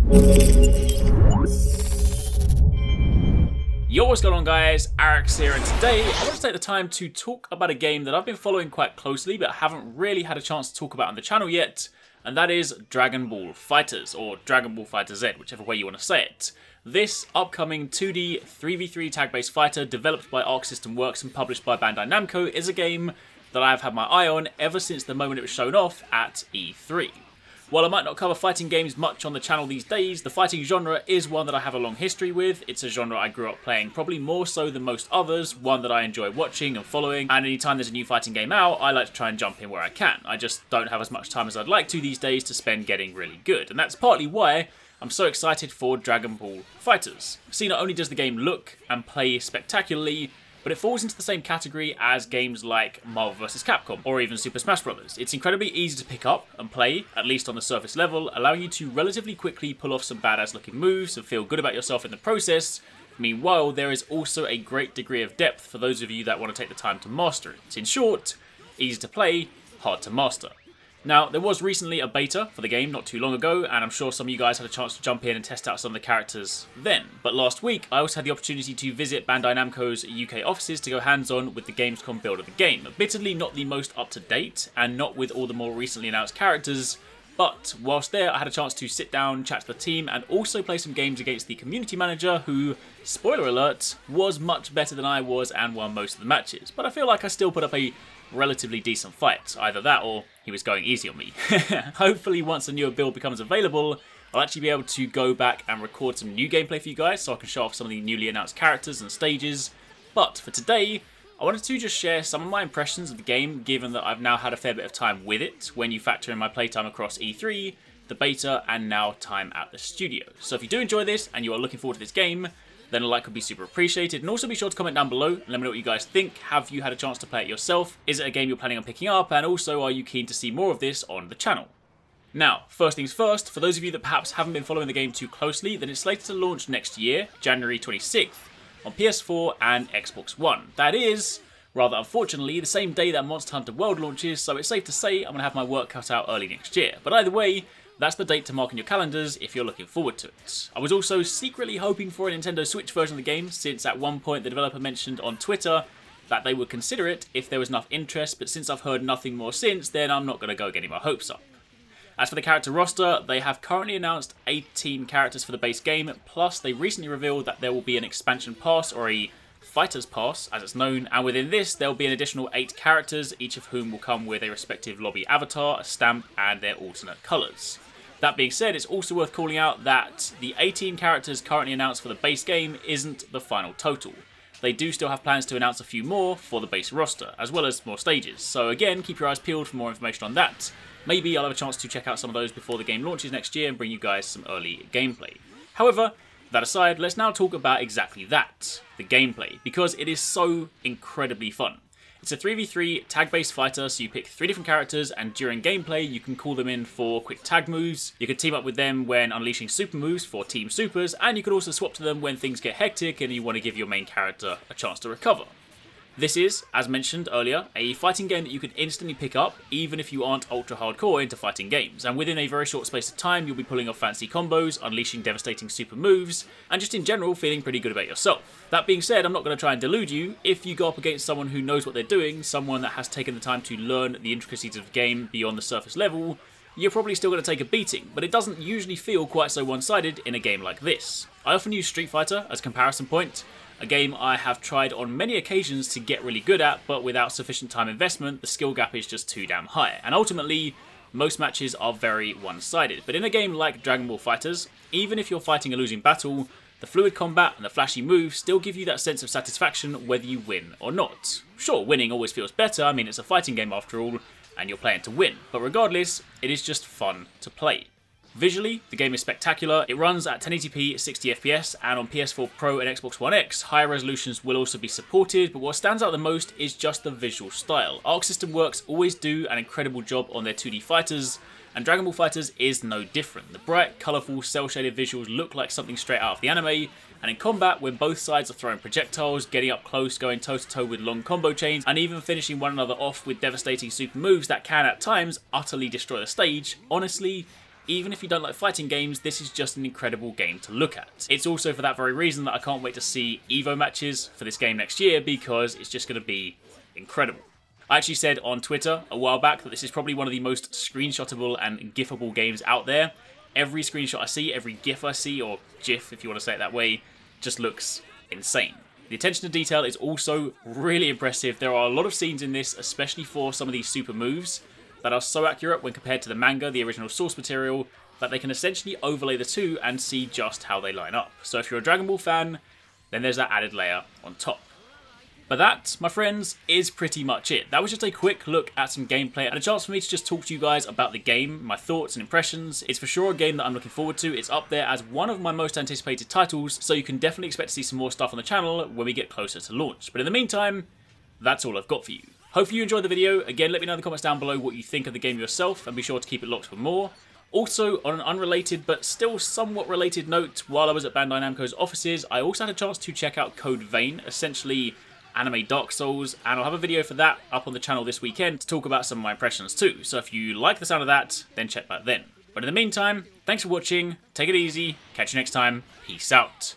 Yo, what's going on guys, Arekkz here, and today I want to take the time to talk about a game that I've been following quite closely but haven't really had a chance to talk about on the channel yet, and that is Dragon Ball FighterZ, or Dragon Ball FighterZ, whichever way you want to say it. This upcoming 2D 3v3 tag-based fighter developed by Arekkz Works and published by Bandai Namco is a game that I've had my eye on ever since the moment it was shown off at E3. While I might not cover fighting games much on the channel these days, the fighting genre is one that I have a long history with. It's a genre I grew up playing, probably more so than most others, one that I enjoy watching and following, and anytime there's a new fighting game out, I like to try and jump in where I can. I just don't have as much time as I'd like to these days to spend getting really good, and that's partly why I'm so excited for Dragon Ball FighterZ. See, not only does the game look and play spectacularly, but it falls into the same category as games like Marvel vs. Capcom or even Super Smash Bros. It's incredibly easy to pick up and play, at least on the surface level, allowing you to relatively quickly pull off some badass looking moves and feel good about yourself in the process. Meanwhile, there is also a great degree of depth for those of you that want to take the time to master it. In short, easy to play, hard to master. Now, there was recently a beta for the game not too long ago, and I'm sure some of you guys had a chance to jump in and test out some of the characters then. But last week, I also had the opportunity to visit Bandai Namco's UK offices to go hands-on with the Gamescom build of the game. Admittedly, not the most up-to-date, and not with all the more recently announced characters, but whilst there, I had a chance to sit down, chat to the team, and also play some games against the community manager who, spoiler alert, was much better than I was and won most of the matches. But I feel like I still put up a relatively decent fight. Either that or he was going easy on me. Hopefully once a newer build becomes available, I'll actually be able to go back and record some new gameplay for you guys so I can show off some of the newly announced characters and stages. But for today, I wanted to just share some of my impressions of the game, given that I've now had a fair bit of time with it when you factor in my playtime across E3, the beta, and now time at the studio. So if you do enjoy this and you are looking forward to this game, then a like would be super appreciated, and also be sure to comment down below and let me know what you guys think. Have you had a chance to play it yourself? Is it a game you're planning on picking up? And also, are you keen to see more of this on the channel? Now, first things first, for those of you that perhaps haven't been following the game too closely, then it's slated to launch next year, January 26th, on PS4 and Xbox One. That is, rather unfortunately, the same day that Monster Hunter World launches, so it's safe to say I'm going to have my work cut out early next year. But either way, that's the date to mark in your calendars if you're looking forward to it. I was also secretly hoping for a Nintendo Switch version of the game, since at one point the developer mentioned on Twitter that they would consider it if there was enough interest, but since I've heard nothing more since, then I'm not going to go getting my hopes up. As for the character roster, they have currently announced 18 characters for the base game, plus they recently revealed that there will be an expansion pass, or a Fighter's Pass, as it's known, and within this there will be an additional 8 characters, each of whom will come with a respective lobby avatar, a stamp, and their alternate colours. That being said, it's also worth calling out that the 18 characters currently announced for the base game isn't the final total. They do still have plans to announce a few more for the base roster, as well as more stages, so again, keep your eyes peeled for more information on that. Maybe I'll have a chance to check out some of those before the game launches next year and bring you guys some early gameplay. However, that aside, let's now talk about exactly that, the gameplay, because it is so incredibly fun. It's a 3v3 tag-based fighter, so you pick 3 different characters, and during gameplay you can call them in for quick tag moves, you can team up with them when unleashing super moves for team supers, and you can also swap to them when things get hectic and you want to give your main character a chance to recover. This is, as mentioned earlier, a fighting game that you can instantly pick up, even if you aren't ultra hardcore into fighting games, and within a very short space of time you'll be pulling off fancy combos, unleashing devastating super moves, and just in general feeling pretty good about yourself. That being said, I'm not going to try and delude you. If you go up against someone who knows what they're doing, someone that has taken the time to learn the intricacies of the game beyond the surface level, you're probably still going to take a beating, but it doesn't usually feel quite so one-sided in a game like this. I often use Street Fighter as a comparison point, a game I have tried on many occasions to get really good at, but without sufficient time investment, the skill gap is just too damn high, and ultimately, most matches are very one-sided. But in a game like Dragon Ball FighterZ, even if you're fighting a losing battle, the fluid combat and the flashy moves still give you that sense of satisfaction whether you win or not. Sure, winning always feels better, I mean it's a fighting game after all, and you're playing to win, but regardless, it is just fun to play. Visually, the game is spectacular. It runs at 1080p 60 FPS, and on PS4 Pro and Xbox One X, higher resolutions will also be supported, but what stands out the most is just the visual style. Arekkz Works always do an incredible job on their 2D fighters, and Dragon Ball FighterZ is no different. The bright, colourful, cel-shaded visuals look like something straight out of the anime, and in combat, when both sides are throwing projectiles, getting up close, going toe-to-toe with long combo chains, and even finishing one another off with devastating super moves that can, at times, utterly destroy the stage, honestly, even if you don't like fighting games, this is just an incredible game to look at. It's also for that very reason that I can't wait to see EVO matches for this game next year, because it's just going to be incredible. I actually said on Twitter a while back that this is probably one of the most screenshotable and gifable games out there. Every screenshot I see, every gif I see, or gif if you want to say it that way, just looks insane. The attention to detail is also really impressive. There are a lot of scenes in this, especially for some of these super moves, that are so accurate when compared to the manga, the original source material, that they can essentially overlay the two and see just how they line up. So if you're a Dragon Ball fan, then there's that added layer on top. But that, my friends, is pretty much it. That was just a quick look at some gameplay and a chance for me to just talk to you guys about the game, my thoughts and impressions. It's for sure a game that I'm looking forward to. It's up there as one of my most anticipated titles, so you can definitely expect to see some more stuff on the channel when we get closer to launch. But in the meantime, that's all I've got for you. Hopefully you enjoyed the video. Again, let me know in the comments down below what you think of the game yourself, and be sure to keep it locked for more. Also, on an unrelated but still somewhat related note, while I was at Bandai Namco's offices, I also had a chance to check out Code Vein, essentially anime Dark Souls, and I'll have a video for that up on the channel this weekend to talk about some of my impressions too. So if you like the sound of that, then check that then. But in the meantime, thanks for watching, take it easy, catch you next time, peace out.